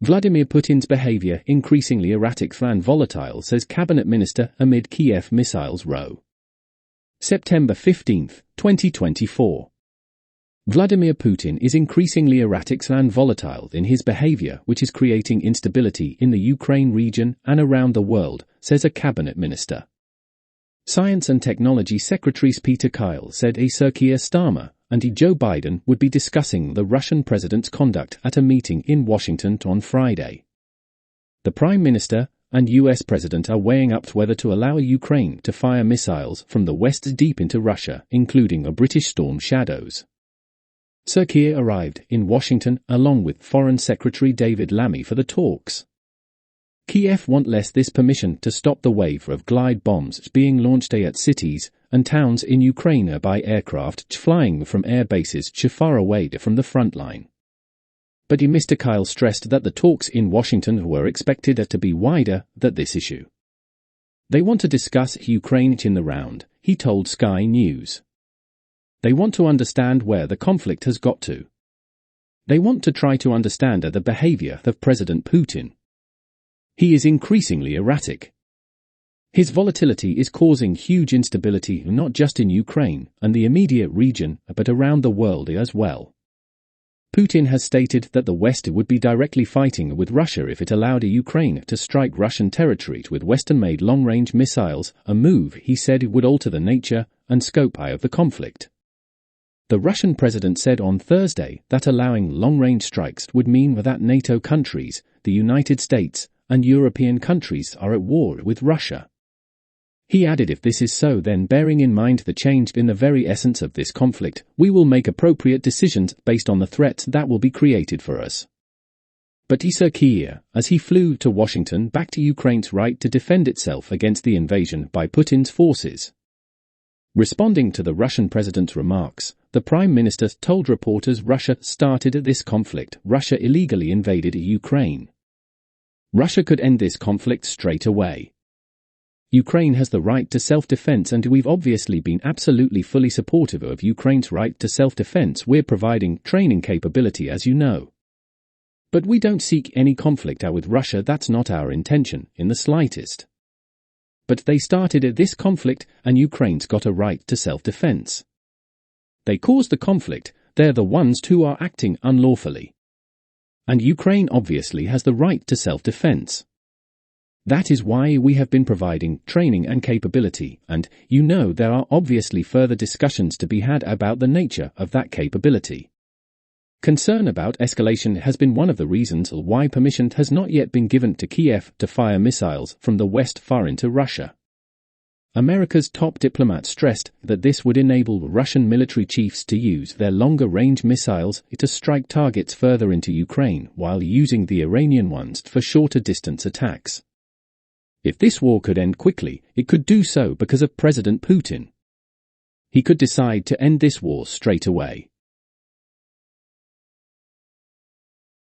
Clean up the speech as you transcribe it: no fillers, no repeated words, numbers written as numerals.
Vladimir Putin's behavior increasingly erratic and volatile, says cabinet minister amid Kiev missiles row. September 15, 2024. Vladimir Putin is increasingly erratic and volatile in his behavior, which is creating instability in the Ukraine region and around the world, says a cabinet minister. Science and Technology Secretary Peter Kyle said Sir Keir Starmer and Joe Biden would be discussing the Russian president's conduct at a meeting in Washington on Friday. The Prime Minister and US President are weighing up whether to allow Ukraine to fire missiles from the west deep into Russia, including a British Storm Shadows. Sir Keir arrived in Washington along with Foreign Secretary David Lammy for the talks. Kiev want less this permission to stop the wave of glide bombs being launched at cities and towns in Ukraine by aircraft flying from air bases far away from the front line. But Mr. Kyle stressed that the talks in Washington were expected to be wider than this issue. They want to discuss Ukraine in the round, he told Sky News. They want to understand where the conflict has got to. They want to try to understand the behavior of President Putin. He is increasingly erratic. His volatility is causing huge instability not just in Ukraine and the immediate region, but around the world as well. Putin has stated that the West would be directly fighting with Russia if it allowed Ukraine to strike Russian territory with Western-made long-range missiles, a move he said would alter the nature and scope of the conflict. The Russian president said on Thursday that allowing long-range strikes would mean that NATO countries, the United States, and European countries are at war with Russia. He added, if this is so, then bearing in mind the change in the very essence of this conflict, we will make appropriate decisions based on the threats that will be created for us. But Sir Keir, as he flew to Washington, backed Ukraine's right to defend itself against the invasion by Putin's forces. Responding to the Russian president's remarks, the Prime Minister told reporters Russia started this conflict. Russia illegally invaded Ukraine. Russia could end this conflict straight away. Ukraine has the right to self-defense, and we've obviously been absolutely fully supportive of Ukraine's right to self-defense. We're providing training capability, as you know. But we don't seek any conflict with Russia. That's not our intention in the slightest. But they started this conflict, and Ukraine's got a right to self-defense. They caused the conflict. They're the ones who are acting unlawfully. And Ukraine obviously has the right to self-defense. That is why we have been providing training and capability, and there are obviously further discussions to be had about the nature of that capability. Concern about escalation has been one of the reasons why permission has not yet been given to Kiev to fire missiles from the west far into Russia. America's top diplomat stressed that this would enable Russian military chiefs to use their longer-range missiles to strike targets further into Ukraine while using the Iranian ones for shorter-distance attacks. If this war could end quickly, it could do so because of President Putin. He could decide to end this war straight away.